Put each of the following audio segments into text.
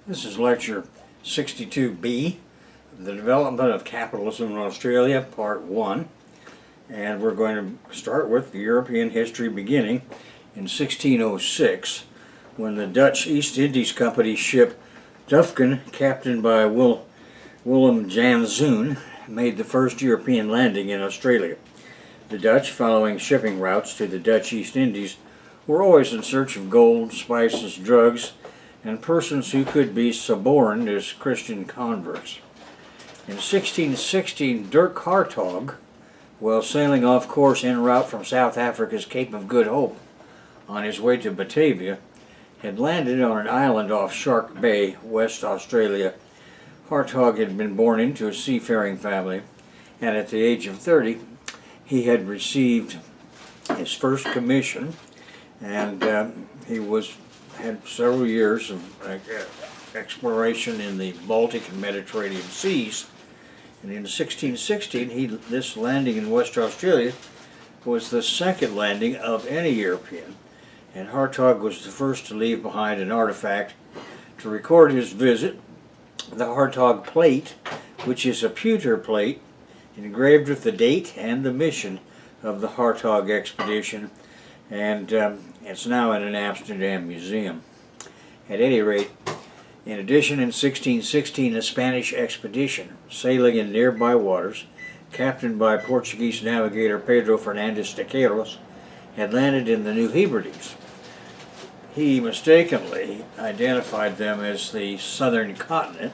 This is lecture 62B, The Development of Capitalism in Australia, Part 1. And we're going to start with the European history beginning in 1606, when the Dutch East Indies Company ship Dufken, captained by Willem Janszoon, made the first European landing in Australia. The Dutch, following shipping routes to the Dutch East Indies, were always in search of gold, spices, drugs, and persons who could be suborned as Christian converts. In 1616, Dirk Hartog, while sailing off course en route from South Africa's Cape of Good Hope on his way to Batavia, had landed on an island off Shark Bay, West Australia. Hartog had been born into a seafaring family, and at the age of 30, he had received his first commission, and he had several years of exploration in the Baltic and Mediterranean seas. And in 1616, this landing in West Australia was the second landing of any European, and Hartog was the first to leave behind an artifact to record his visit, the Hartog plate, which is a pewter plate engraved with the date and the mission of the Hartog expedition, and it's now in an Amsterdam museum. At any rate, in addition, in 1616, a Spanish expedition sailing in nearby waters, captained by Portuguese navigator Pedro Fernandes de Queiroz, had landed in the New Hebrides. He mistakenly identified them as the southern continent.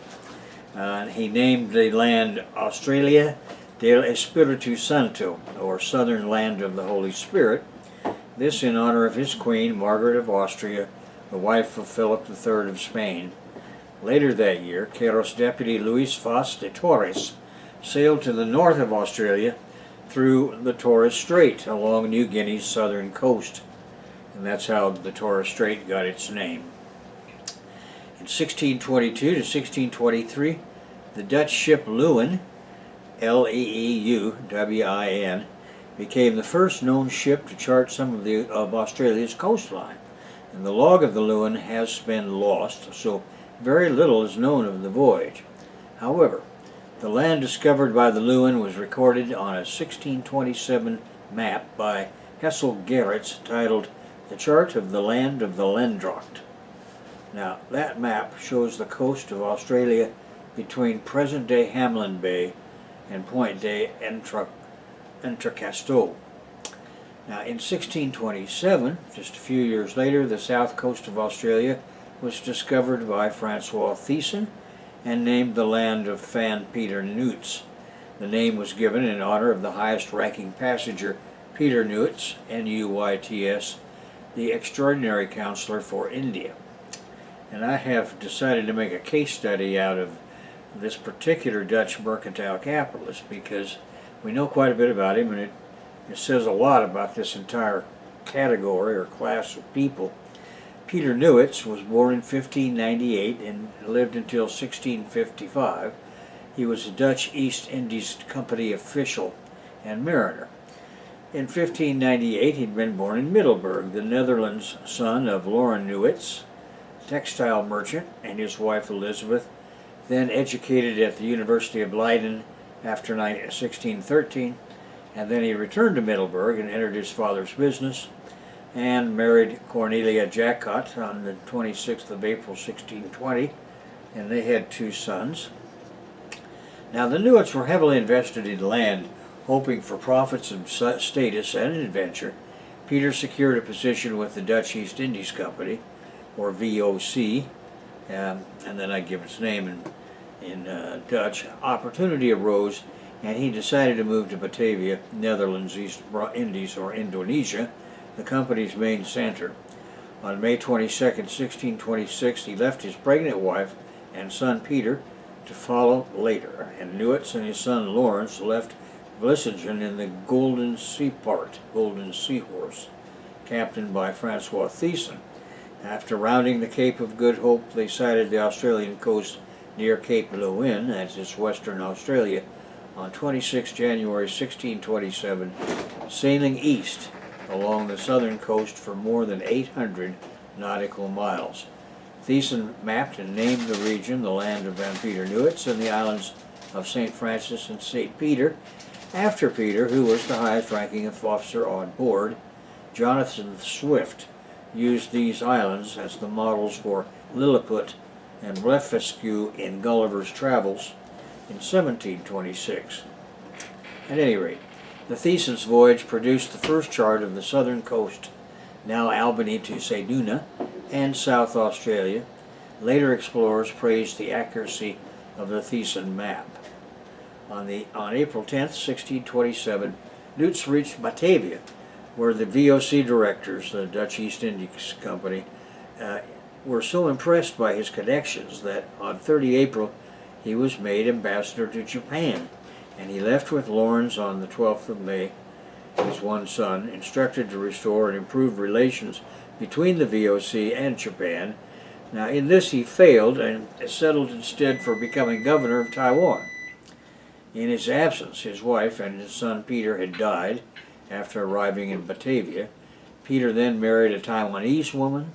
He named the land Australia del Espiritu Santo, or Southern Land of the Holy Spirit, this in honor of his queen, Margaret of Austria, the wife of Philip III of Spain. Later that year, Queiroz' deputy Luis Vaz de Torres sailed to the north of Australia through the Torres Strait along New Guinea's southern coast, and that's how the Torres Strait got its name. In 1622 to 1623, the Dutch ship Lewin, Leeuwin, became the first known ship to chart some of Australia's coastline, and the log of the Lewin has been lost, so very little is known of the voyage. However, the land discovered by the Lewin was recorded on a 1627 map by Hessel Gerrits titled The Chart of the Land of the Landrocht. Now, that map shows the coast of Australia between present-day Hamlin Bay and Point de Entrecasteaux. Now, in 1627, just a few years later, the south coast of Australia was discovered by Francois Thiessen and named the land of Van Pieter Nuits. The name was given in honor of the highest-ranking passenger, Peter Nuits, N-U-Y-T-S, the extraordinary counselor for India. And I have decided to make a case study out of this particular Dutch mercantile capitalist because we know quite a bit about him, and it says a lot about this entire category or class of people. Peter Nuits was born in 1598 and lived until 1655. He was a Dutch East Indies Company official and mariner. In 1598, he'd been born in Middelburg, the Netherlands, son of Lauren Nuits, textile merchant, and his wife Elizabeth, then educated at the University of Leiden after 1613, and then he returned to Middelburg and entered his father's business and married Cornelia Jacot on the 26th of April 1620, and they had 2 sons. Now, the Nuits were heavily invested in land, hoping for profits and status and adventure. Peter secured a position with the Dutch East Indies Company, or VOC, and then I give its name in Dutch. Opportunity arose, and he decided to move to Batavia, Netherlands, East Indies, or Indonesia, the company's main center. On May 22, 1626, he left his pregnant wife and son Peter to follow later, and Nuits and his son Lawrence left Vlissingen in the Golden Seahorse, captained by Francois Thiessen. After rounding the Cape of Good Hope, they sighted the Australian coast near Cape Lewin, that's its Western Australia, on 26 January 1627, sailing east along the southern coast for more than 800 nautical miles. Thiessen mapped and named the region the land of Van Peter Nuits and the islands of St. Francis and St. Peter, after Peter, who was the highest ranking officer on board. Jonathan Swift used these islands as the models for Lilliput and Blefuscu in Gulliver's Travels in 1726. At any rate, the Thiessen's voyage produced the first chart of the southern coast, now Albany to Ceduna, and South Australia. Later explorers praised the accuracy of the Thiessen map. On April 10, 1627, Nuits reached Batavia, where the VOC directors, the Dutch East Indies Company, were so impressed by his connections that on 30 April he was made ambassador to Japan, and he left with Lawrence on the 12th of May, his one son, instructed to restore and improve relations between the VOC and Japan. Now in this he failed and settled instead for becoming governor of Taiwan. In his absence, his wife and his son Peter had died after arriving in Batavia. Peter then married a Taiwanese woman.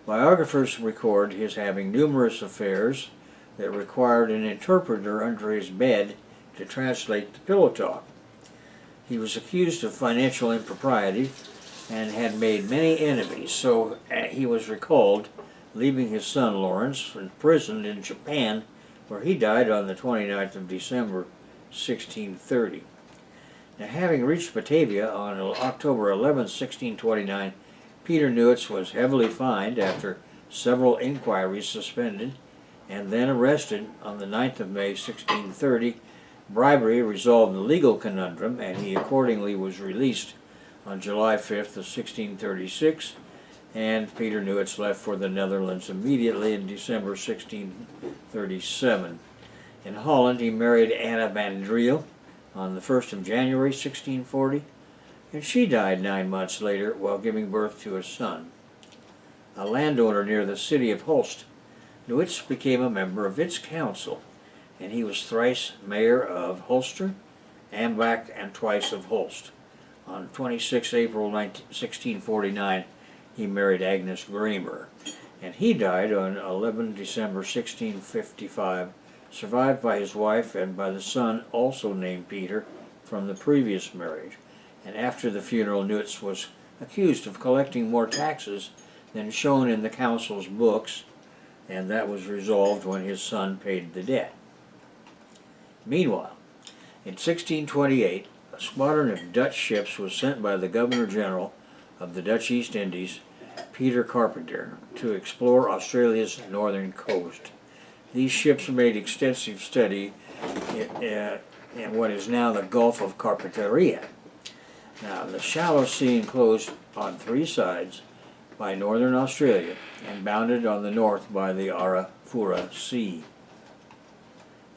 Biographers record his having numerous affairs that required an interpreter under his bed to translate the pillow talk. He was accused of financial impropriety and had made many enemies, so he was recalled, leaving his son Lawrence imprisoned in Japan, where he died on the 29th of December, 1630. Now, having reached Batavia on October 11, 1629, Peter Nuits was heavily fined after several inquiries suspended, and then arrested on the 9th of May, 1630. Bribery resolved the legal conundrum, and he accordingly was released on July 5th of 1636, and Peter Nuits left for the Netherlands immediately in December 1637. In Holland, he married Anna van Driel on the 1st of January, 1640, and she died 9 months later while giving birth to a son. A landowner near the city of Hulst, Nuits became a member of its council, and he was thrice mayor of Hulster, Ambacht, and twice of Hulst. On 26 April 1649, he married Agnes Gramer, and he died on 11 December 1655, survived by his wife and by the son, also named Peter, from the previous marriage. And after the funeral, Nuits was accused of collecting more taxes than shown in the council's books, and that was resolved when his son paid the debt. Meanwhile, in 1628, a squadron of Dutch ships was sent by the Governor-General of the Dutch East Indies, Peter Carpenter, to explore Australia's northern coast. These ships made extensive study in what is now the Gulf of Carpentaria. Now, the shallow sea enclosed on 3 sides by northern Australia and bounded on the north by the Arafura Sea.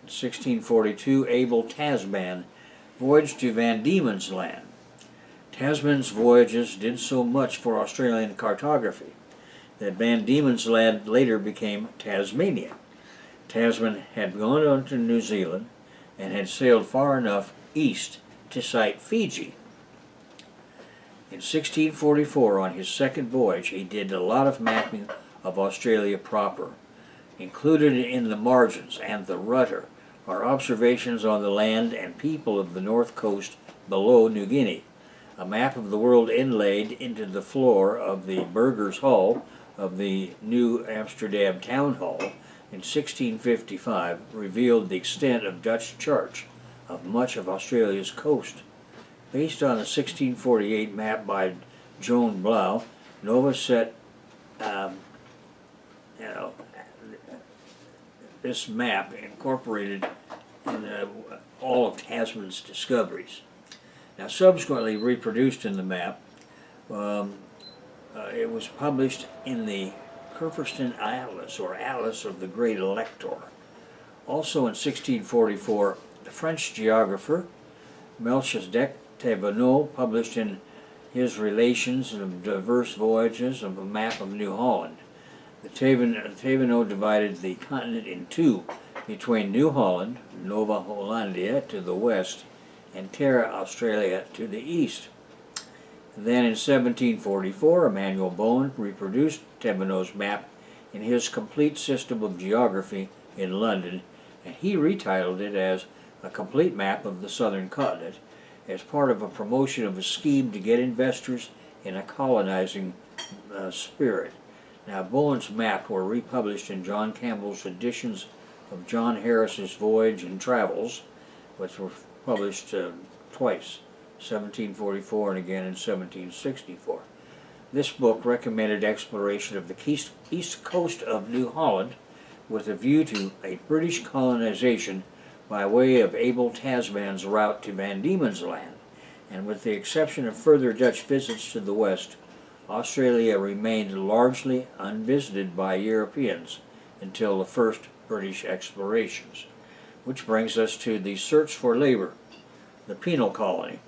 In 1642, Abel Tasman voyaged to Van Diemen's Land. Tasman's voyages did so much for Australian cartography that Van Diemen's Land later became Tasmania. Tasman had gone on to New Zealand and had sailed far enough east to sight Fiji. In 1644, on his second voyage, he did a lot of mapping of Australia proper. Included in the margins and the rudder are observations on the land and people of the north coast below New Guinea, a map of the world inlaid into the floor of the Burgers Hall of the New Amsterdam Town Hall in 1655 revealed the extent of Dutch charge of much of Australia's coast. Based on a 1648 map by Joan Blau, Nova set this map incorporated in all of Tasman's discoveries. Now, subsequently reproduced in the map, it was published in the Curverston Atlas, or Atlas of the Great Elector. Also in 1644, the French geographer Melchizedek Thévenot published in his Relations of Diverse Voyages of a map of New Holland. The Thévenot divided the continent in two, between New Holland, Nova Hollandia, to the west, and Terra Australia to the east. Then in 1744, Emmanuel Bowen reproduced Thévenot's map in his Complete System of Geography in London, and he retitled it as A Complete Map of the Southern Continent as part of a promotion of a scheme to get investors in a colonizing spirit. Now, Bullen's maps were republished in John Campbell's editions of John Harris's Voyage and Travels, which were published twice, 1744 and again in 1764. This book recommended exploration of the east coast of New Holland with a view to a British colonization by way of Abel Tasman's route to Van Diemen's Land, and with the exception of further Dutch visits to the west, Australia remained largely unvisited by Europeans until the first British explorations. Which brings us to the search for labor, the penal colony.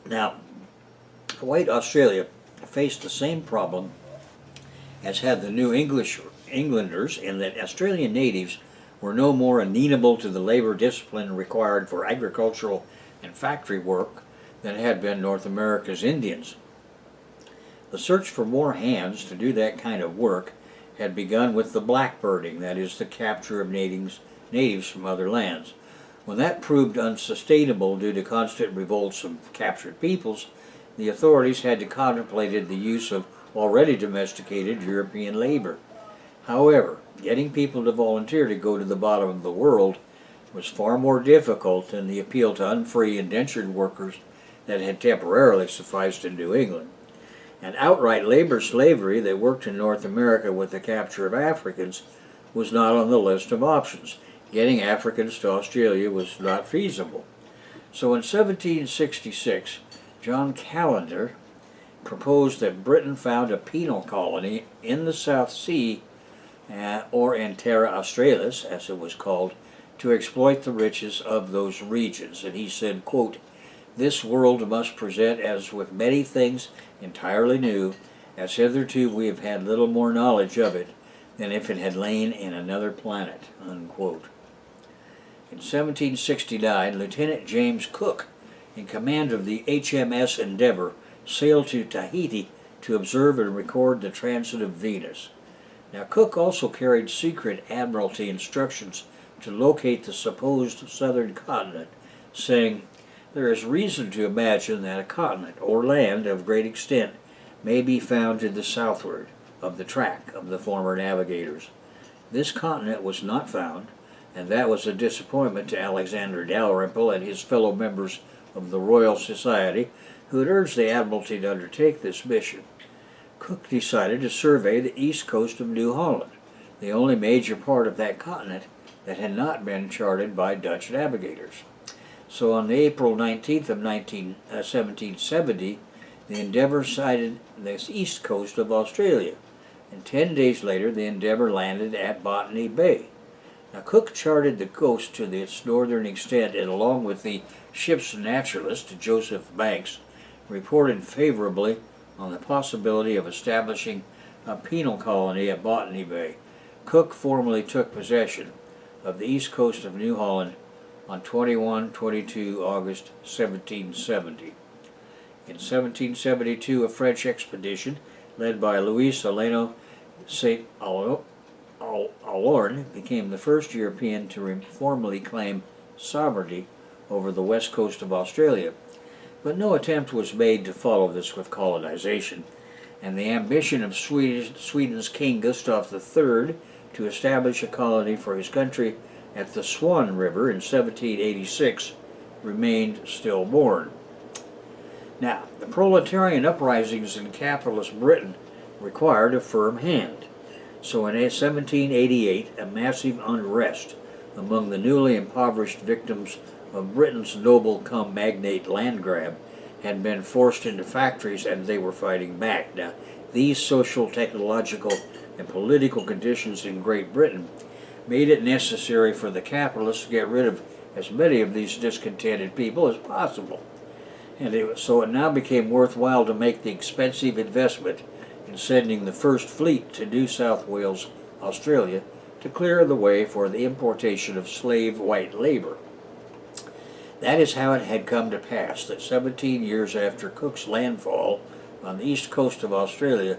Now, white Australia faced the same problem as had the New Englanders in that Australian natives were no more amenable to the labor discipline required for agricultural and factory work than had been North America's Indians. The search for more hands to do that kind of work had begun with the blackbirding, that is, the capture of natives from other lands. When that proved unsustainable due to constant revolts of captured peoples, the authorities had to contemplate the use of already domesticated European labor. However, getting people to volunteer to go to the bottom of the world was far more difficult than the appeal to unfree indentured workers that had temporarily sufficed in New England. And outright labor slavery that worked in North America with the capture of Africans was not on the list of options. Getting Africans to Australia was not feasible. So in 1766, John Callender proposed that Britain found a penal colony in the South Sea, or in Terra Australis, as it was called, to exploit the riches of those regions. And he said, quote, "This world must present as with many things entirely new, as hitherto we have had little more knowledge of it than if it had lain in another planet," unquote. In 1769, Lieutenant James Cook, in command of the HMS Endeavour, sailed to Tahiti to observe and record the transit of Venus. Now, Cook also carried secret Admiralty instructions to locate the supposed southern continent, saying, "There is reason to imagine that a continent or land of great extent may be found to the southward of the track of the former navigators." This continent was not found, and that was a disappointment to Alexander Dalrymple and his fellow members of the Royal Society, who had urged the Admiralty to undertake this mission. Cook decided to survey the east coast of New Holland, the only major part of that continent that had not been charted by Dutch navigators. So on April 19th of 1770, the Endeavour sighted the east coast of Australia, and 10 days later the Endeavour landed at Botany Bay. Now, Cook charted the coast to its northern extent, and along with the ship's naturalist, Joseph Banks, reported favorably on the possibility of establishing a penal colony at Botany Bay. Cook formally took possession of the east coast of New Holland on 22 August 1770. In 1772, a French expedition led by Louis Aleno St. Alorn became the first European to formally claim sovereignty over the west coast of Australia. But no attempt was made to follow this with colonization, and the ambition of Sweden's King Gustav III to establish a colony for his country at the Swan River in 1786 remained stillborn. Now, the proletarian uprisings in capitalist Britain required a firm hand. So in 1788, a massive unrest among the newly impoverished victims of Britain's noble-cum-magnate land grab had been forced into factories, and they were fighting back. Now, these social, technological, and political conditions in Great Britain made it necessary for the capitalists to get rid of as many of these discontented people as possible. And so it now became worthwhile to make the expensive investment in sending the first fleet to New South Wales, Australia, to clear the way for the importation of slave white labor. That is how it had come to pass that 17 years after Cook's landfall on the east coast of Australia,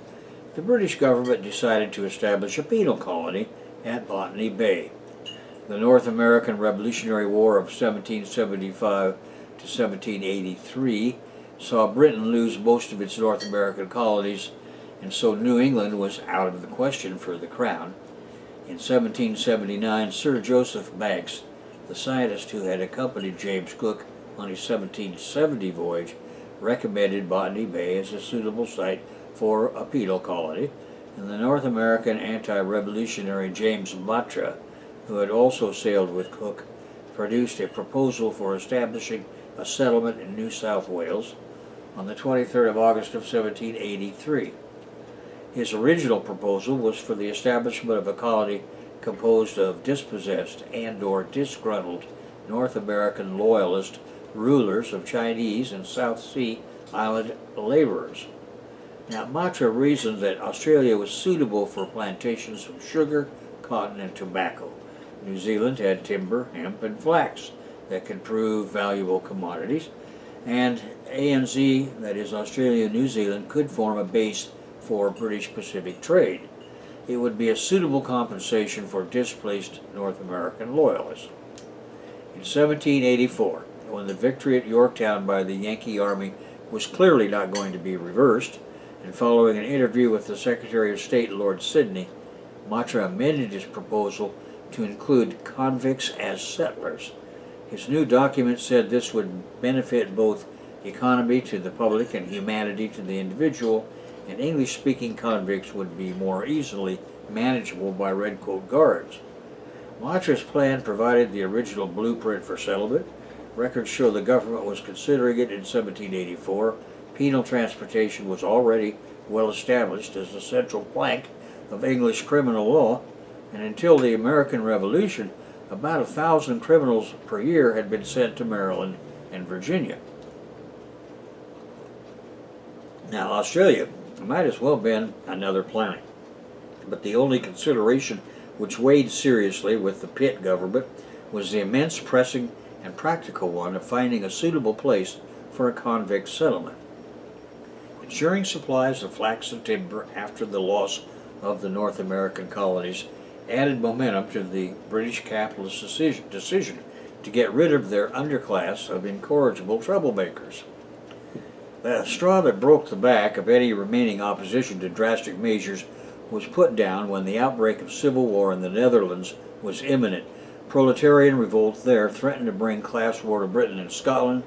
the British government decided to establish a penal colony at Botany Bay. The North American Revolutionary War of 1775 to 1783 saw Britain lose most of its North American colonies, and so New England was out of the question for the crown. In 1779, Sir Joseph Banks, the scientist who had accompanied James Cook on his 1770 voyage, recommended Botany Bay as a suitable site for a penal colony, and the North American anti-revolutionary James Matra, who had also sailed with Cook, produced a proposal for establishing a settlement in New South Wales on the 23rd of August of 1783. His original proposal was for the establishment of a colony composed of dispossessed and/or disgruntled North American loyalist rulers of Chinese and South Sea Island laborers. Now, Matra reasoned that Australia was suitable for plantations of sugar, cotton, and tobacco. New Zealand had timber, hemp, and flax that could prove valuable commodities, and ANZ, that is Australia and New Zealand, could form a base for British Pacific trade. It would be a suitable compensation for displaced North American loyalists. In 1784, when the victory at Yorktown by the Yankee Army was clearly not going to be reversed, and following an interview with the Secretary of State, Lord Sydney, Matra amended his proposal to include convicts as settlers. His new document said this would benefit both economy to the public and humanity to the individual, and English-speaking convicts would be more easily manageable by redcoat guards. Matra's plan provided the original blueprint for settlement. Records show the government was considering it in 1784. Penal transportation was already well established as a central plank of English criminal law, and until the American Revolution, about 1,000 criminals per year had been sent to Maryland and Virginia. Now, Australia might as well have been another planet, but the only consideration which weighed seriously with the Pitt government was the immense, pressing, and practical one of finding a suitable place for a convict settlement. Ensuring supplies of flax and timber after the loss of the North American colonies added momentum to the British capitalist decision to get rid of their underclass of incorrigible troublemakers. The straw that broke the back of any remaining opposition to drastic measures was put down when the outbreak of civil war in the Netherlands was imminent. Proletarian revolt there threatened to bring class war to Britain and Scotland,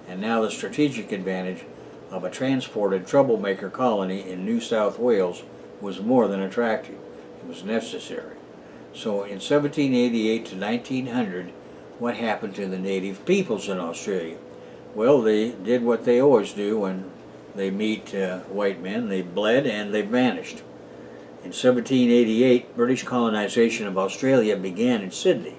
and now the strategic advantage of a transported troublemaker colony in New South Wales was more than attractive. It was necessary. So in 1788 to 1900, what happened to the native peoples in Australia? Well, they did what they always do when they meet white men. They bled and they vanished. In 1788, British colonization of Australia began in Sydney.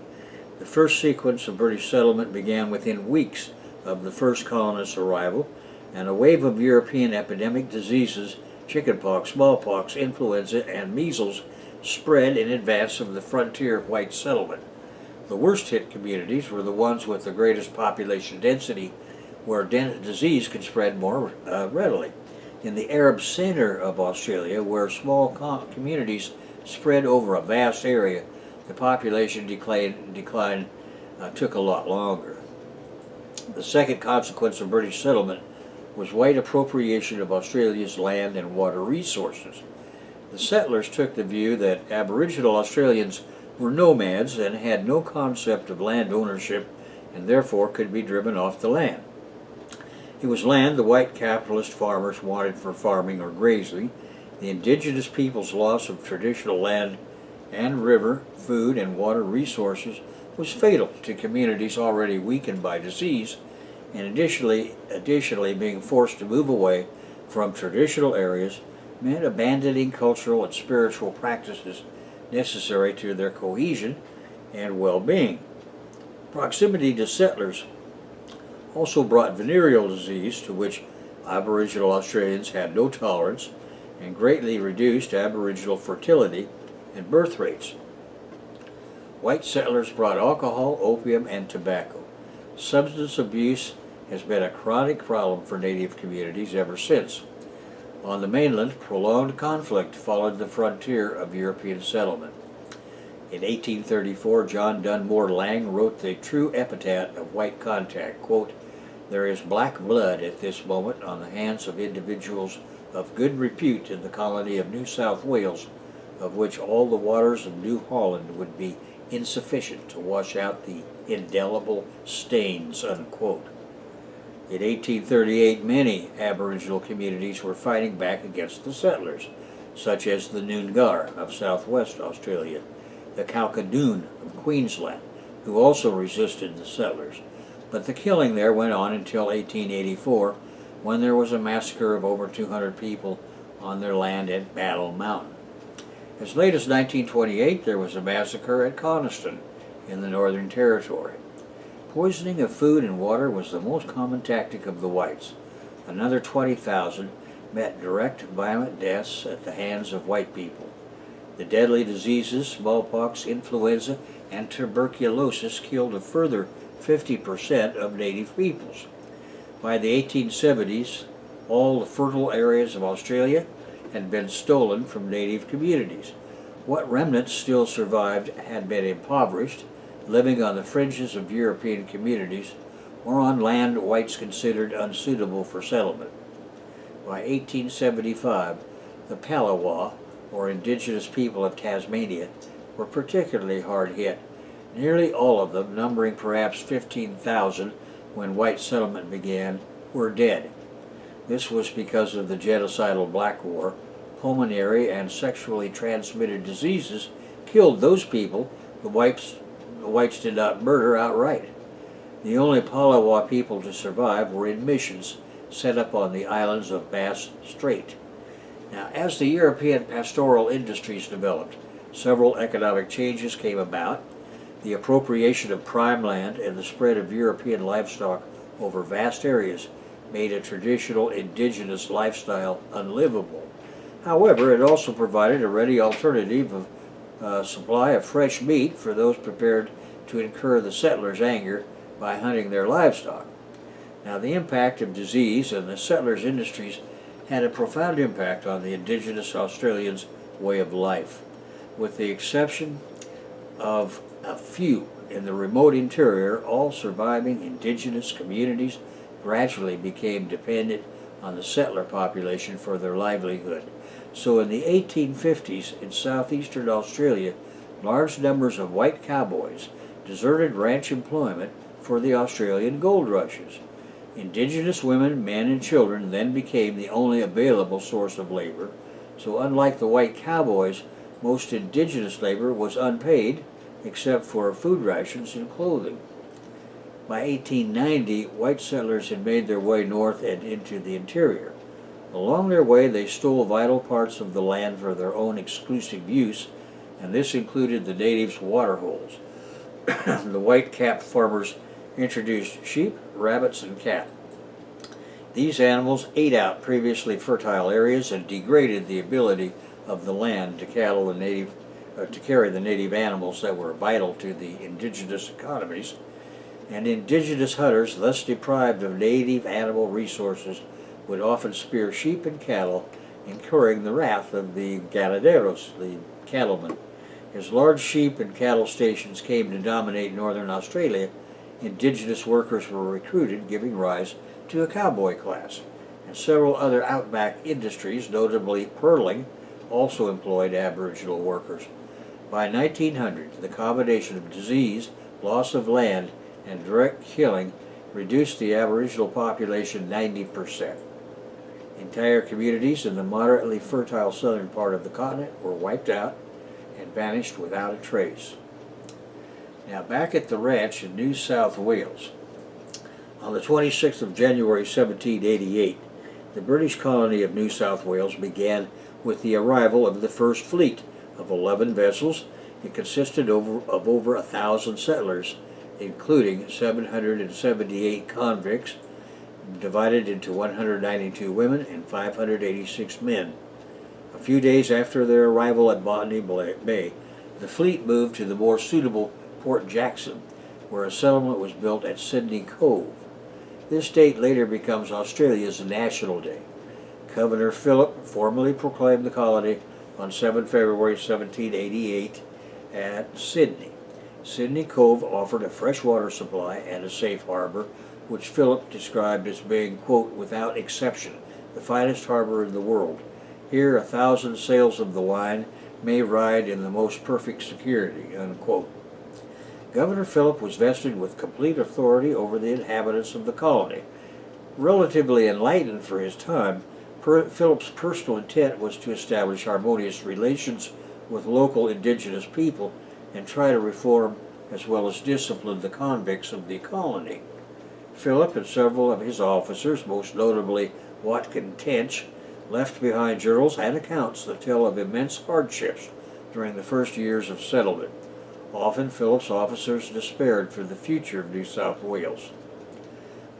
The first sequence of British settlement began within weeks of the first colonists' arrival, and a wave of European epidemic diseases, chickenpox, smallpox, influenza, and measles, spread in advance of the frontier white settlement. The worst hit communities were the ones with the greatest population density, where disease could spread more readily. In the Arab center of Australia, where small communities spread over a vast area, the population decline took a lot longer. The second consequence of British settlement was white appropriation of Australia's land and water resources. The settlers took the view that Aboriginal Australians were nomads and had no concept of land ownership and therefore could be driven off the land. It was land the white capitalist farmers wanted for farming or grazing. The indigenous people's loss of traditional land and river, food, and water resources was fatal to communities already weakened by disease, and additionally being forced to move away from traditional areas meant abandoning cultural and spiritual practices necessary to their cohesion and well-being. Proximity to settlers also brought venereal disease, to which Aboriginal Australians had no tolerance, and greatly reduced Aboriginal fertility and birth rates. White settlers brought alcohol, opium, and tobacco. Substance abuse has been a chronic problem for native communities ever since. On the mainland, prolonged conflict followed the frontier of European settlement. In 1834, John Dunmore Lang wrote the true epitaph of white contact, quote, "There is black blood at this moment on the hands of individuals of good repute in the colony of New South Wales, of which all the waters of New Holland would be insufficient to wash out the indelible stains," unquote. In 1838, many Aboriginal communities were fighting back against the settlers, such as the Noongar of southwest Australia, the Kalkadoon of Queensland, who also resisted the settlers. But the killing there went on until 1884, when there was a massacre of over 200 people on their land at Battle Mountain. As late as 1928, there was a massacre at Coniston in the Northern Territory. Poisoning of food and water was the most common tactic of the whites. Another 20,000 met direct violent deaths at the hands of white people. The deadly diseases, smallpox, influenza, and tuberculosis killed a further 50% of native peoples. By the 1870s, all the fertile areas of Australia had been stolen from native communities. What remnants still survived had been impoverished, living on the fringes of European communities or on land whites considered unsuitable for settlement. By 1875, the Palawa, or indigenous people of Tasmania, were particularly hard hit, nearly all of them, numbering perhaps 15,000 when white settlement began, were dead. This was because of the genocidal Black War. Pulmonary and sexually transmitted diseases killed those people the whites did not murder outright. The only Palawa people to survive were in missions set up on the islands of Bass Strait. Now, as the European pastoral industries developed, several economic changes came about. The appropriation of prime land and the spread of European livestock over vast areas made a traditional indigenous lifestyle unlivable. However, it also provided a ready alternative of supply of fresh meat for those prepared to incur the settlers' anger by hunting their livestock. Now, the impact of disease and the settlers' industries had a profound impact on the indigenous Australians' way of life. With the exception of a few in the remote interior, all surviving indigenous communities gradually became dependent on the settler population for their livelihood. So in the 1850s in southeastern Australia, large numbers of white cowboys deserted ranch employment for the Australian gold rushes. Indigenous women, men, and children then became the only available source of labor, so unlike the white cowboys, most indigenous labor was unpaid except for food rations and clothing. By 1890, white settlers had made their way north and into the interior. Along their way, they stole vital parts of the land for their own exclusive use, and this included the natives' water holes. The white-capped farmers introduced sheep, rabbits, and cattle. These animals ate out previously fertile areas and degraded the ability of the land to carry the native animals that were vital to the indigenous economies, and indigenous hunters, thus deprived of native animal resources, would often spear sheep and cattle, incurring the wrath of the ganaderos, the cattlemen. As large sheep and cattle stations came to dominate northern Australia, indigenous workers were recruited, giving rise to a cowboy class. And several other outback industries, notably pearling, also employed Aboriginal workers. By 1900, the combination of disease, loss of land, and direct killing reduced the Aboriginal population 90%. Entire communities in the moderately fertile southern part of the continent were wiped out and vanished without a trace. Now, back at the ranch in New South Wales, on the 26th of January 1788, the British colony of New South Wales began with the arrival of the first fleet of 11 vessels. It consisted of over 1,000 settlers, including 778 convicts, divided into 192 women and 586 men. A few days after their arrival at Botany Bay, the fleet moved to the more suitable Port Jackson, where a settlement was built at Sydney Cove. This date later becomes Australia's National Day. Governor Philip formally proclaimed the colony on 7 February 1788 at Sydney. Sydney Cove offered a freshwater supply and a safe harbor, which Philip described as being, quote, without exception, the finest harbor in the world. Here 1,000 sails of the line may ride in the most perfect security, unquote. Governor Philip was vested with complete authority over the inhabitants of the colony. Relatively enlightened for his time, Philip's personal intent was to establish harmonious relations with local indigenous people and try to reform as well as discipline the convicts of the colony. Philip and several of his officers, most notably Watkin Tench, left behind journals and accounts that tell of immense hardships during the first years of settlement. Often Philip's officers despaired for the future of New South Wales.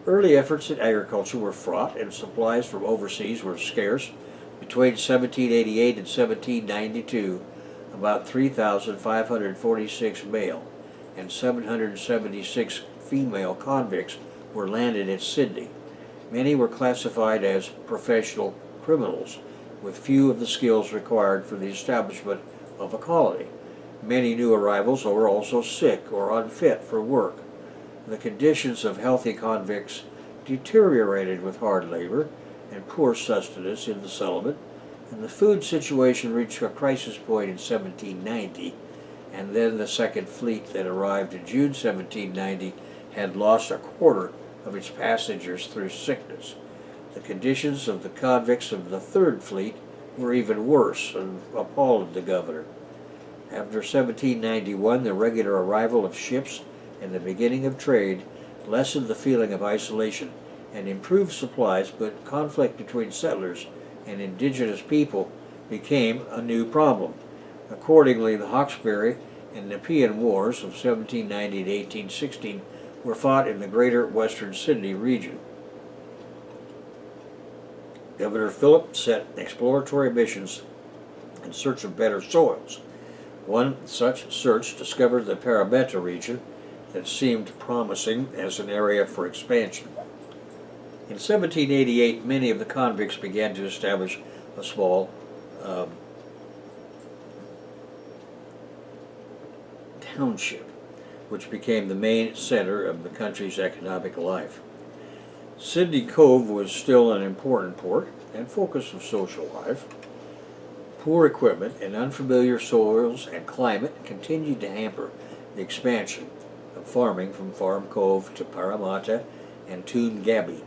Early efforts at agriculture were fraught and supplies from overseas were scarce. Between 1788 and 1792, about 3,546 male and 776 female convicts were landed at Sydney. Many were classified as professional criminals, with few of the skills required for the establishment of a colony. Many new arrivals were also sick or unfit for work. The conditions of healthy convicts deteriorated with hard labor and poor sustenance in the settlement, and the food situation reached a crisis point in 1790, and then the Second Fleet that arrived in June 1790 had lost a quarter of its passengers through sickness. The conditions of the convicts of the Third Fleet were even worse and appalled the governor. After 1791, the regular arrival of ships and the beginning of trade lessened the feeling of isolation and improved supplies, but conflict between settlers and indigenous people became a new problem. Accordingly, the Hawkesbury and Nepean Wars of 1790 to 1816 were fought in the greater western Sydney region. Governor Philip set exploratory missions in search of better soils. One such search discovered the Parramatta region that seemed promising as an area for expansion. In 1788, many of the convicts began to establish a small township, which became the main center of the country's economic life. Sydney Cove was still an important port and focus of social life. Poor equipment and unfamiliar soils and climate continued to hamper the expansion of farming from Farm Cove to Parramatta and Toongabbie.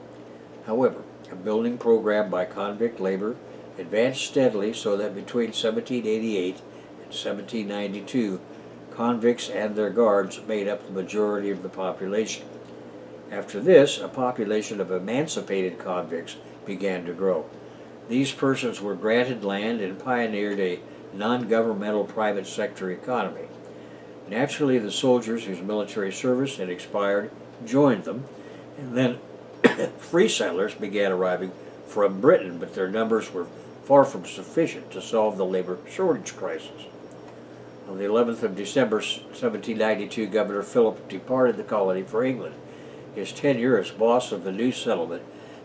However, a building program by convict labor advanced steadily so that between 1788 and 1792, convicts and their guards made up the majority of the population. After this, a population of emancipated convicts began to grow. These persons were granted land and pioneered a non-governmental private sector economy. Naturally, the soldiers whose military service had expired joined them, and then free settlers began arriving from Britain, but their numbers were far from sufficient to solve the labor shortage crisis. On the 11th of December 1792, Governor Philip departed the colony for England. His tenure as boss of the new settlement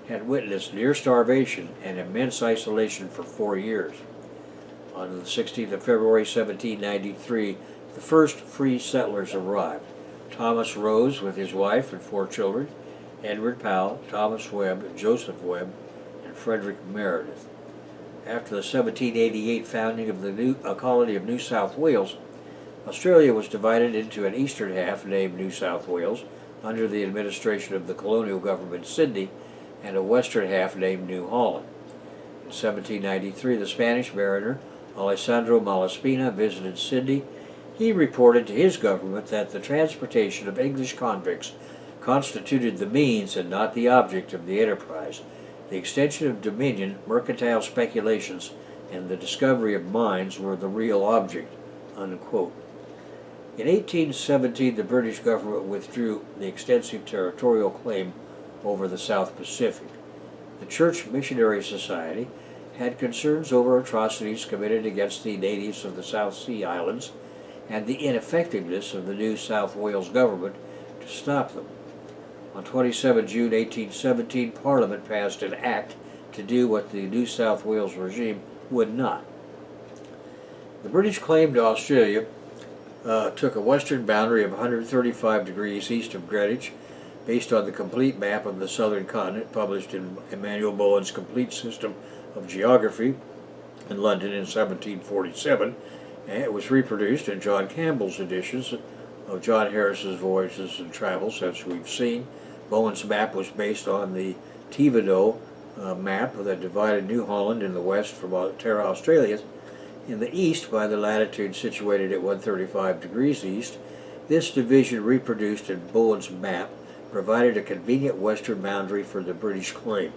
had witnessed near starvation and immense isolation for 4 years. On the 16th of February 1793, the first free settlers arrived. Thomas Rose with his wife and 4 children, Edward Powell, Thomas Webb, Joseph Webb, and Frederick Meredith. After the 1788 founding of the colony of New South Wales, Australia was divided into an eastern half named New South Wales under the administration of the colonial government in Sydney, and a western half named New Holland. In 1793, the Spanish mariner Alessandro Malaspina visited Sydney. He reported to his government that the transportation of English convicts constituted the means and not the object of the enterprise. The extension of dominion, mercantile speculations, and the discovery of mines were the real object, unquote. In 1817, the British government withdrew the extensive territorial claim over the South Pacific. The Church Missionary Society had concerns over atrocities committed against the natives of the South Sea Islands and the ineffectiveness of the New South Wales government to stop them. On 27 June 1817, Parliament passed an act to do what the New South Wales regime would not. The British claim to Australia took a western boundary of 135 degrees east of Greenwich, based on the complete map of the southern continent published in Emmanuel Bowen's Complete System of Geography in London in 1747, and it was reproduced in John Campbell's editions of John Harris's Voyages and Travels, as we've seen. Bowen's map was based on the Thibodeau map that divided New Holland in the west from Terra Australis in the east by the latitude situated at 135 degrees east. This division, reproduced in Bowen's map, provided a convenient western boundary for the British claim.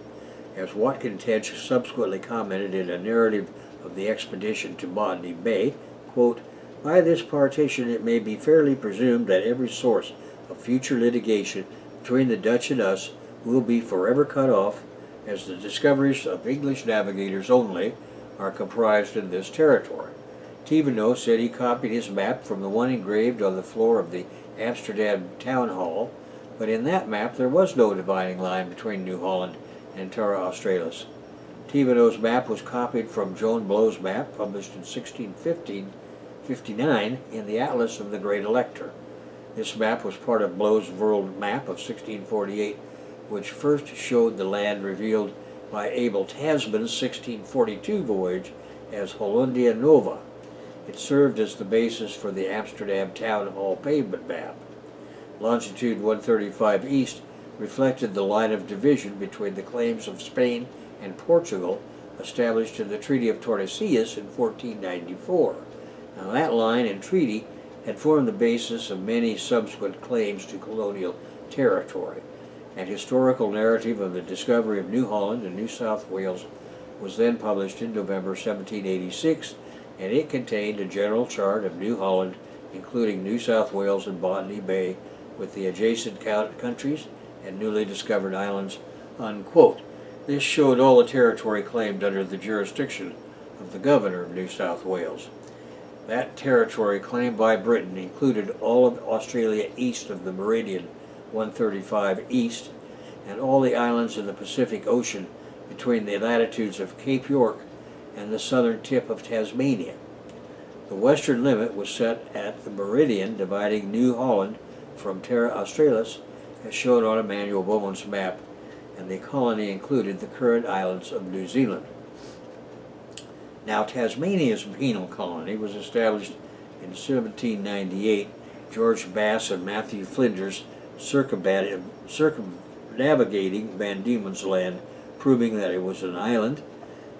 As Watkin Tench subsequently commented in a narrative of the expedition to Botany Bay, quote, "By this partition it may be fairly presumed that every source of future litigation between the Dutch and us will be forever cut off, as the discoveries of English navigators only are comprised in this territory." Thibodeau said he copied his map from the one engraved on the floor of the Amsterdam Town Hall, but in that map there was no dividing line between New Holland and Terra Australis. Thibodeau's map was copied from Joan Blow's map, published in 1659 in the Atlas of the Great Elector. This map was part of Blow's World Map of 1648, which first showed the land revealed by Abel Tasman's 1642 voyage as Hollandia Nova. It served as the basis for the Amsterdam Town Hall pavement map. Longitude 135 east reflected the line of division between the claims of Spain and Portugal established in the Treaty of Tordesillas in 1494. Now, that line and treaty had formed the basis of many subsequent claims to colonial territory. An historical narrative of the discovery of New Holland and New South Wales was then published in November 1786, and it contained a general chart of New Holland, including New South Wales and Botany Bay, with the adjacent countries and newly discovered islands, unquote. This showed all the territory claimed under the jurisdiction of the governor of New South Wales. That territory claimed by Britain included all of Australia east of the meridian 135 east, and all the islands in the Pacific Ocean between the latitudes of Cape York and the southern tip of Tasmania. The western limit was set at the meridian dividing New Holland from Terra Australis, as shown on Emmanuel Bowen's map, and the colony included the current islands of New Zealand. Now, Tasmania's penal colony was established in 1798. George Bass and Matthew Flinders circumnavigating Van Diemen's Land, proving that it was an island,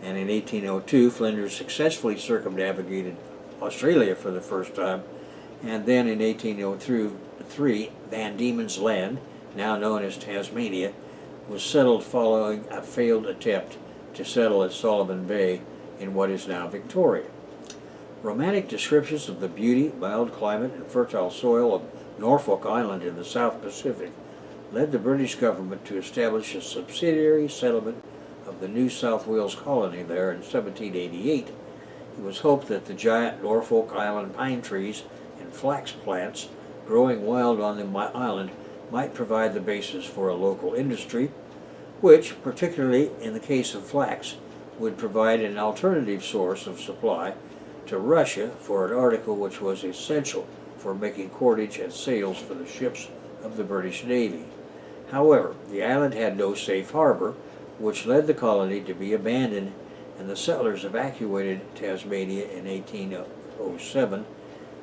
and in 1802 Flinders successfully circumnavigated Australia for the first time, and then in 1803 Van Diemen's Land, now known as Tasmania, was settled following a failed attempt to settle at Sullivan Bay in what is now Victoria. Romantic descriptions of the beauty, mild climate, and fertile soil of Norfolk Island in the South Pacific led the British government to establish a subsidiary settlement of the New South Wales colony there in 1788. It was hoped that the giant Norfolk Island pine trees and flax plants growing wild on the island might provide the basis for a local industry, which, particularly in the case of flax, would provide an alternative source of supply to Russia for an article which was essential for making cordage and sails for the ships of the British Navy. However, the island had no safe harbor, which led the colony to be abandoned, and the settlers evacuated Tasmania in 1807.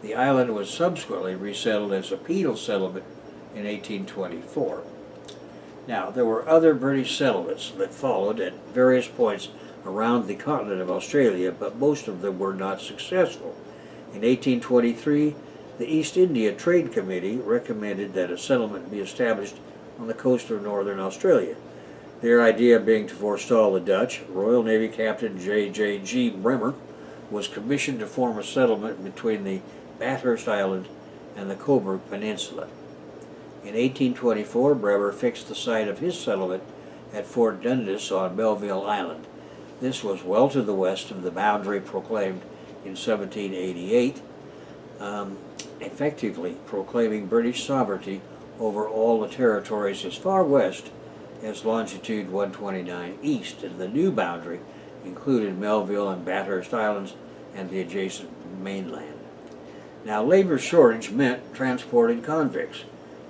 The island was subsequently resettled as a penal settlement in 1824. Now, there were other British settlements that followed at various points around the continent of Australia, but most of them were not successful. In 1823, the East India Trade Committee recommended that a settlement be established on the coast of northern Australia. Their idea being to forestall the Dutch, Royal Navy Captain J.J.G. Bremer was commissioned to form a settlement between the Bathurst Island and the Coburg Peninsula. In 1824, Bremer fixed the site of his settlement at Fort Dundas on Melville Island. This was well to the west of the boundary proclaimed in 1788, effectively proclaiming British sovereignty over all the territories as far west as longitude 129 east, and the new boundary included Melville and Bathurst Islands and the adjacent mainland. Now, labor shortage meant transporting convicts.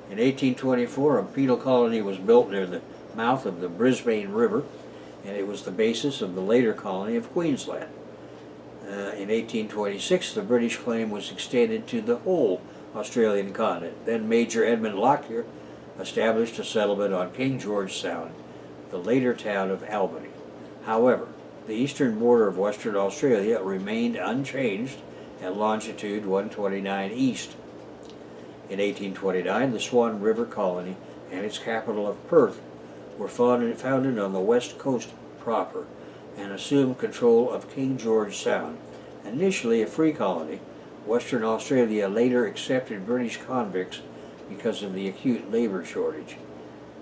In 1824, a penal colony was built near the mouth of the Brisbane River, and it was the basis of the later colony of Queensland. In 1826, the British claim was extended to the whole Australian continent. Then Major Edmund Lockyer established a settlement on King George Sound, the later town of Albany. However, the eastern border of Western Australia remained unchanged at longitude 129 east. In 1829, the Swan River Colony and its capital of Perth were founded on the west coast proper and assumed control of King George Sound. Initially a free colony, Western Australia later accepted British convicts because of the acute labor shortage.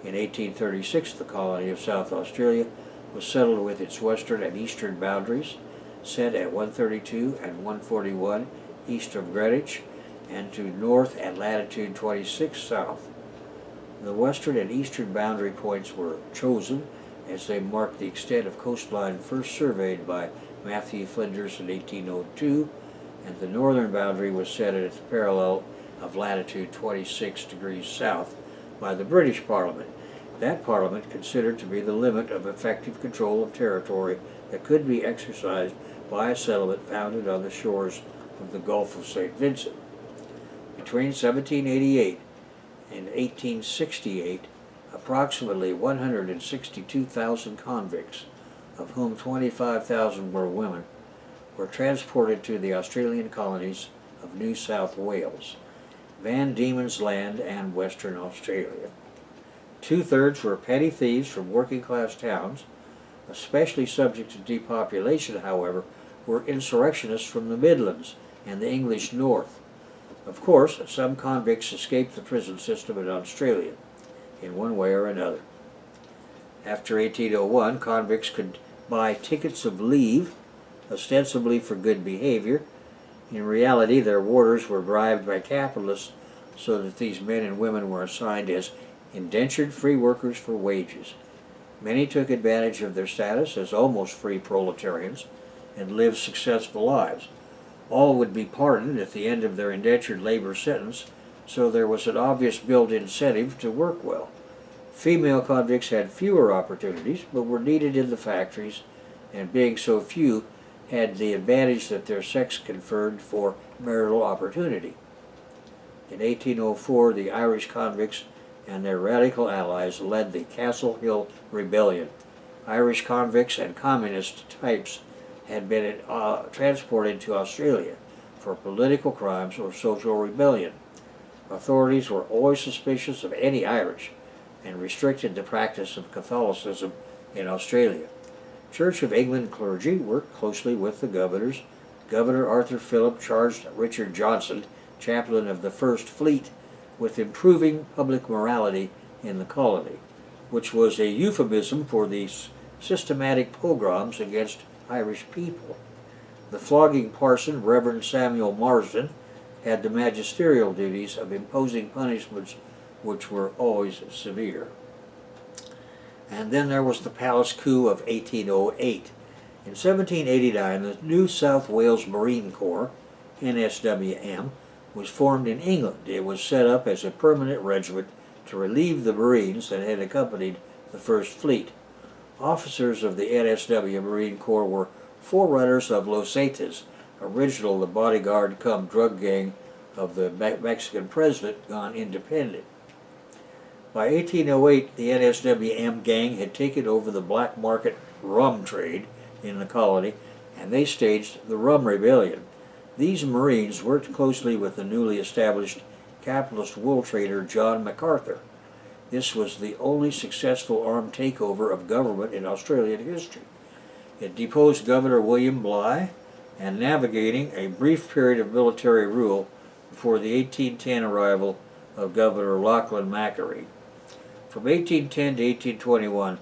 In 1836, the colony of South Australia was settled with its western and eastern boundaries, set at 132 and 141 east of Greenwich, and to north at latitude 26 south. The western and eastern boundary points were chosen as they marked the extent of coastline first surveyed by Matthew Flinders in 1802, and the northern boundary was set at the parallel of latitude 26 degrees south by the British Parliament. That Parliament considered to be the limit of effective control of territory that could be exercised by a settlement founded on the shores of the Gulf of St. Vincent. Between 1788 and 1868, approximately 162,000 convicts, of whom 25,000 were women, were transported to the Australian colonies of New South Wales, Van Diemen's Land, and Western Australia. Two-thirds were petty thieves from working-class towns. Especially subject to depopulation, however, were insurrectionists from the Midlands and the English North. Of course, some convicts escaped the prison system in Australia, in one way or another. After 1801, convicts could buy tickets of leave, ostensibly for good behavior. In reality, their warders were bribed by capitalists so that these men and women were assigned as indentured free workers for wages. Many took advantage of their status as almost free proletarians and lived successful lives. All would be pardoned at the end of their indentured labor sentence, so there was an obvious built-in incentive to work well. Female convicts had fewer opportunities, but were needed in the factories, and being so few, had the advantage that their sex conferred for marital opportunity. In 1804, the Irish convicts and their radical allies led the Castle Hill Rebellion. Irish convicts and communist types had been transported to Australia for political crimes or social rebellion. Authorities were always suspicious of any Irish and restricted the practice of Catholicism in Australia. Church of England clergy worked closely with the governors. Governor Arthur Phillip charged Richard Johnson, chaplain of the First Fleet, with improving public morality in the colony, which was a euphemism for the systematic pogroms against Irish people. The flogging parson, Reverend Samuel Marsden, had the magisterial duties of imposing punishments which were always severe. And then there was the Palace Coup of 1808. In 1789, the New South Wales Marine Corps, NSWM, was formed in England. It was set up as a permanent regiment to relieve the Marines that had accompanied the First Fleet. Officers of the NSW Marine Corps were forerunners of Los Zetas, original the bodyguard cum drug gang of the Mexican president gone independent. By 1808, the NSWM gang had taken over the black market rum trade in the colony, and they staged the Rum Rebellion. These Marines worked closely with the newly established capitalist wool trader John MacArthur. This was the only successful armed takeover of government in Australian history. It deposed Governor William Bligh, and navigating a brief period of military rule before the 1810 arrival of Governor Lachlan Macquarie. From 1810 to 1821,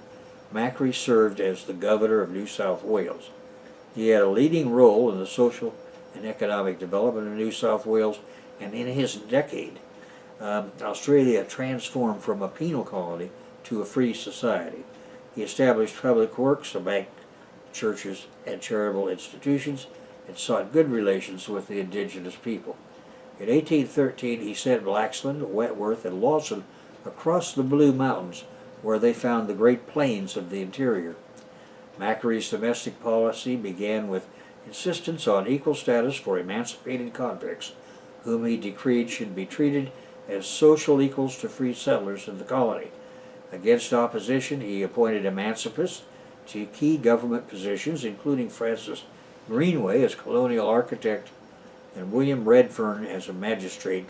Macquarie served as the governor of New South Wales. He had a leading role in the social and economic development of New South Wales, and in his decade, Australia transformed from a penal colony to a free society. He established public works, a bank, churches, and charitable institutions, and sought good relations with the indigenous people. In 1813, he sent Blaxland, Wentworth, and Lawson across the Blue Mountains, where they found the Great Plains of the interior. Macquarie's domestic policy began with insistence on equal status for emancipated convicts, whom he decreed should be treated as social equals to free settlers in the colony. Against opposition, he appointed emancipists to key government positions, including Francis Greenway as colonial architect and William Redfern as a magistrate.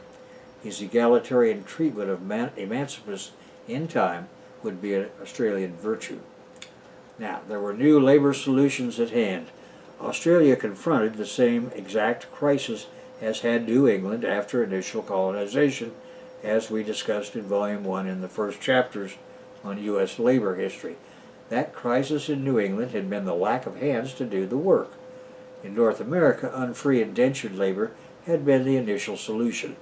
His egalitarian treatment of emancipists in time would be an Australian virtue. Now, there were new labor solutions at hand. Australia confronted the same exact crisis as had New England after initial colonization, as we discussed in Volume 1 in the first chapters on U.S. labor history. That crisis in New England had been the lack of hands to do the work. In North America, unfree indentured labor had been the initial solution.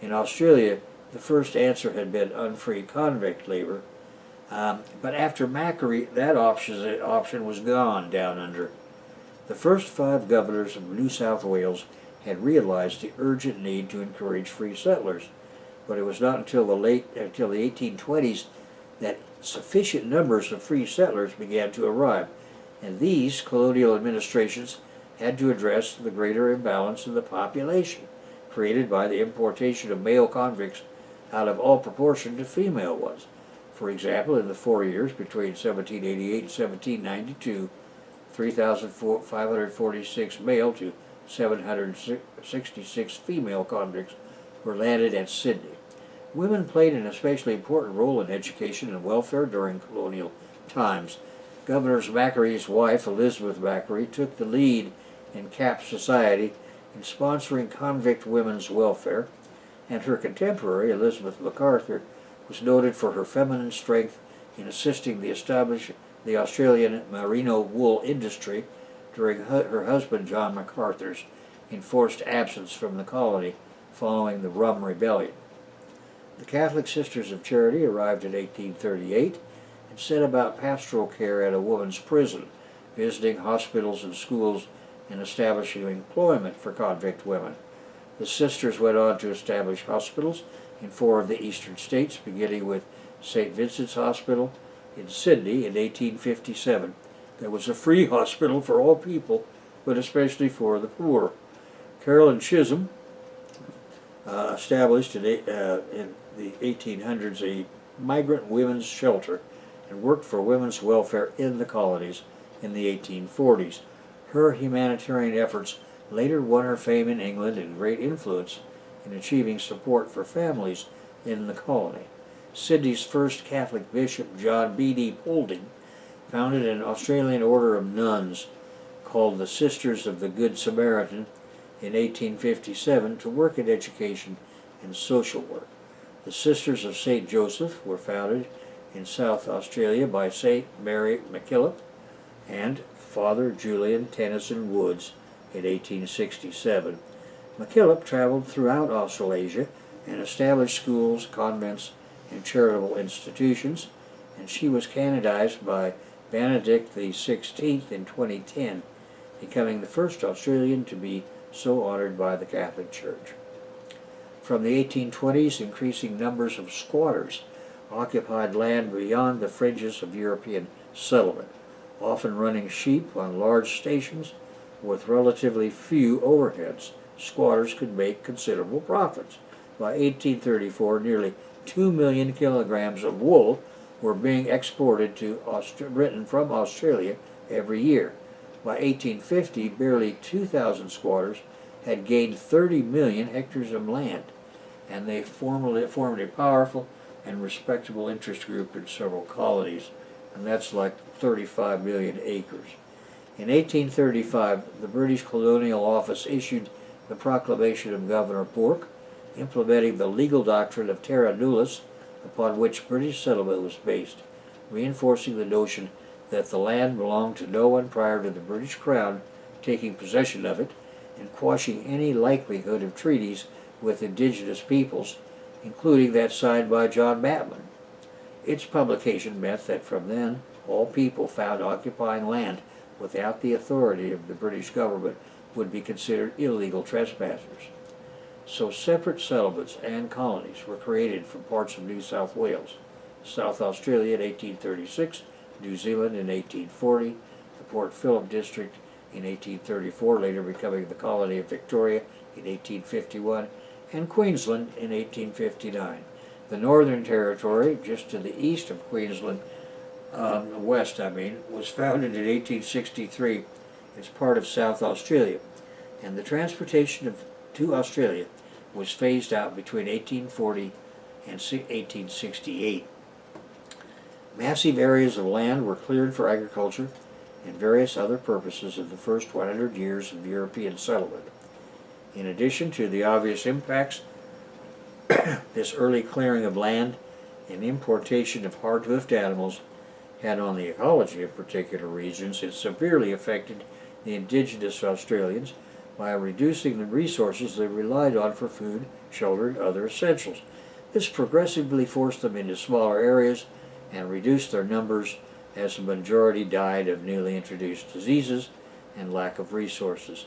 In Australia, the first answer had been unfree convict labor, but after Macquarie, that option was gone down under. The first 5 governors of New South Wales had realized the urgent need to encourage free settlers, but it was not until the 1820s that sufficient numbers of free settlers began to arrive, and these colonial administrations had to address the greater imbalance in the population created by the importation of male convicts out of all proportion to female ones. For example, in the 4 years between 1788 and 1792, 3,546 male to 766 female convicts were landed at Sydney. Women played an especially important role in education and welfare during colonial times. Governor Macquarie's wife, Elizabeth Macquarie, took the lead in Cap society in sponsoring convict women's welfare, and her contemporary, Elizabeth MacArthur, was noted for her feminine strength in assisting the Australian merino wool industry during her husband John MacArthur's enforced absence from the colony following the Rum Rebellion. The Catholic Sisters of Charity arrived in 1838 and set about pastoral care at a woman's prison, visiting hospitals and schools and establishing employment for convict women. The sisters went on to establish hospitals in 4 of the eastern states, beginning with St. Vincent's Hospital in Sydney in 1857. There was a free hospital for all people, but especially for the poor. Carolyn Chisholm established in the 1800s a migrant women's shelter and worked for women's welfare in the colonies in the 1840s. Her humanitarian efforts later won her fame in England and great influence in achieving support for families in the colony. Sydney's first Catholic bishop, John B.D. Polding, founded an Australian order of nuns called the Sisters of the Good Samaritan in 1857 to work in education and social work. The Sisters of St. Joseph were founded in South Australia by St. Mary MacKillop and Father Julian Tennyson Woods in 1867. MacKillop traveled throughout Australasia and established schools, convents, and charitable institutions, and she was canonized by Benedict XVI in 2010, becoming the first Australian to be so honored by the Catholic Church. From the 1820s, increasing numbers of squatters occupied land beyond the fringes of European settlement, often running sheep on large stations with relatively few overheads. Squatters could make considerable profits. By 1834, nearly 2 million kilograms of wool were being exported to Britain from Australia every year. By 1850, barely 2,000 squatters had gained 30 million hectares of land, and they formed a powerful and respectable interest group in several colonies, and that's like 35 million acres. In 1835, the British Colonial Office issued the Proclamation of Governor Bourke, implementing the legal doctrine of terra nullius upon which British settlement was based, reinforcing the notion that the land belonged to no one prior to the British Crown taking possession of it, and quashing any likelihood of treaties with indigenous peoples including that signed by John Batman. Its publication meant that from then, all people found occupying land without the authority of the British government would be considered illegal trespassers. So separate settlements and colonies were created from parts of New South Wales, South Australia in 1836, New Zealand in 1840, the Port Phillip district in 1834, later becoming the colony of Victoria in 1851, and Queensland in 1859. The Northern Territory, just to the east of Queensland, west was founded in 1863 as part of South Australia, and the transportation to Australia was phased out between 1840 and 1868. Massive areas of land were cleared for agriculture and various other purposes in the first 100 years of European settlement. In addition to the obvious impacts this early clearing of land and importation of hard-hoofed animals had on the ecology of particular regions, it severely affected the indigenous Australians by reducing the resources they relied on for food, shelter, and other essentials. This progressively forced them into smaller areas and reduced their numbers as the majority died of newly introduced diseases and lack of resources.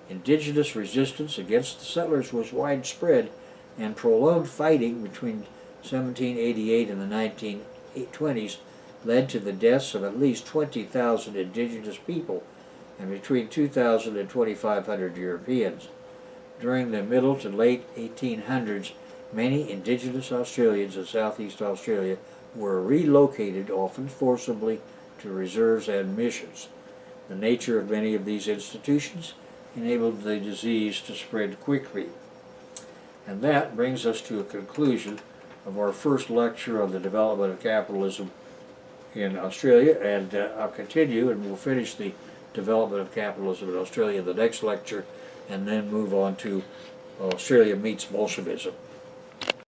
Indigenous resistance against the settlers was widespread, and prolonged fighting between 1788 and the 1920s led to the deaths of at least 20,000 indigenous people and between 2,000 and 2,500 Europeans. During the middle to late 1800s, many indigenous Australians in Southeast Australia were relocated, often forcibly, to reserves and missions. The nature of many of these institutions enabled the disease to spread quickly. And that brings us to a conclusion of our first lecture on the development of capitalism in Australia, and I'll continue and we'll finish the development of capitalism in Australia in the next lecture and then move on to Australia meets Bolshevism.